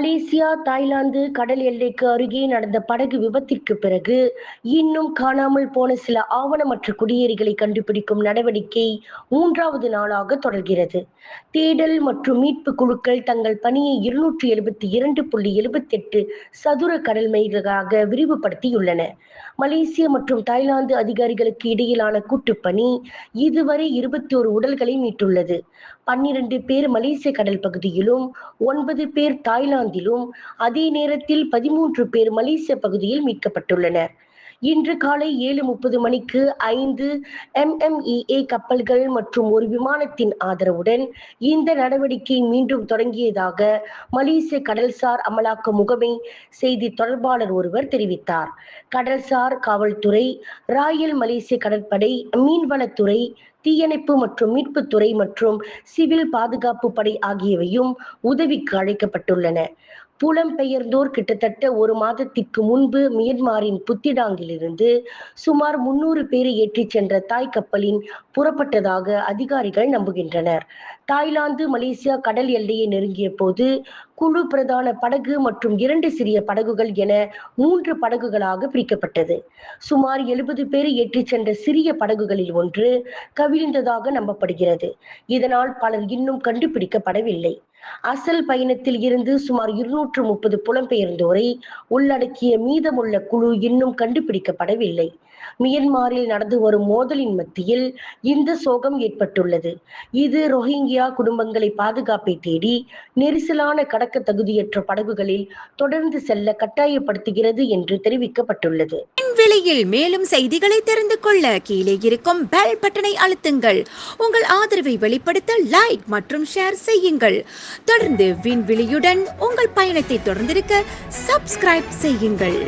Malaysia, Thailand கடல் எல்லைக்கு அருகே நடந்த படகு விபத்திற்கு பிறகு, இன்னும் காணாமல் போன சில ஆவணமற்ற குடியேறிகளை கண்டுபிடிக்கும் நடவடிக்கை 3வது நாளாக தொடர்கிறது. தேடல் மற்றும் மீட்பு குழுக்கள் தங்கள் பணியை 272.78 சதுர கடல் மைல்களாக விரிவுபடுத்தியுள்ளன. மலேசிய மற்றும் தாய்லாந்து அதிகாரிகளுக்கு இடையிலான கூட்டுப்பணி இதுவரை 21 உடல்களை மீட்டுள்ளது. 12 பேர் மலேசிய கடல் பகுதியிலும், 9 பேர் தாய்லாந்திலும், அதே நேரத்தில் 13 பேர் மலேசிய பகுதியில் மீட்கப்பட்டுள்ளனர். இன்று காலை 7:30 மணிக்கு 5 MMEA கப்பல்கள் மற்றும் ஒரு விமானத்தின் ஆதரவுடன் இந்த நடவடிக்கை மீண்டும் தொடங்கியதாக மலேசிய கடல்சார் அமலாக்க முகமை செய்தி தொடர்பாளர் ஒருவர் தெரிவித்தார். கடல்சார் காவல்துறை, ராயல் மலேசிய கடற்படை, மீன்வளத்துறை, தீயணைப்பு மற்றும் மீட்புத்துறை மற்றும் சிவில் பாதுகாப்பு படை ஆகியவையும் உதவிக்கு அழைக்கப்பட்டுள்ளன. புலம்பெயர்ந்தோர் கிட்டத்தட்ட ஒரு மாதத்திற்கு முன்பு மியன்மாரின் புத்திடாங்கிலிருந்து சுமார் 300 பேரை ஏற்றிச் சென்ற தாய் கப்பலின் புறப்பட்டதாக அதிகாரிகள் நம்புகின்றனர். தாய்லாந்து மலேசியா கடல் எல்லையை நெருங்கிய போது குழு பிரதான படகு மற்றும் 2 சிறிய படகுகள் என 3 படகுகளாக பிரிக்கப்பட்டது. சுமார் 70 பேரை ஏற்றிச் சென்ற சிறிய படகுகளில் ஒன்று கவிழ்ந்ததாக நம்பப்படுகிறது. இதனால் பலர் இன்னும் கண்டுபிடிக்கப்படவில்லை. அசல் பயணத்தில் இருந்து சுமார் 230 புலம்பெயர்ந்தோரை உள்ளடக்கிய மீதமுள்ள குழு இன்னும் கண்டுபிடிக்கப்படவில்லை. மியன்மாரில் நடந்து வரும் மோதலின் மத்தியில் இந்த சோகம் ஏற்பட்டுள்ளது. இது ரோஹிங்கியா குடும்பங்களை பாதுகாப்பை தேடி நெரிசலான கடக்க தகுதியற்ற படகுகளில் தொடர்ந்து செல்ல கட்டாயப்படுத்துகிறது என்று தெரிவிக்கப்பட்டுள்ளது. விலையில் மேலும் செய்திகளை தெரிந்து கொள்ள கீழே இருக்கும் பெல் பட்டனை அழுத்துங்கள். உங்கள் ஆதரவை வெளிப்படுத்த லைக் மற்றும் ஷேர் செய்யுங்கள். தொடர்ந்து விண்வெளியுடன் உங்கள் பயணத்தை தொடர்ந்திருக்க சப்ஸ்கிரைப் செய்யுங்கள்.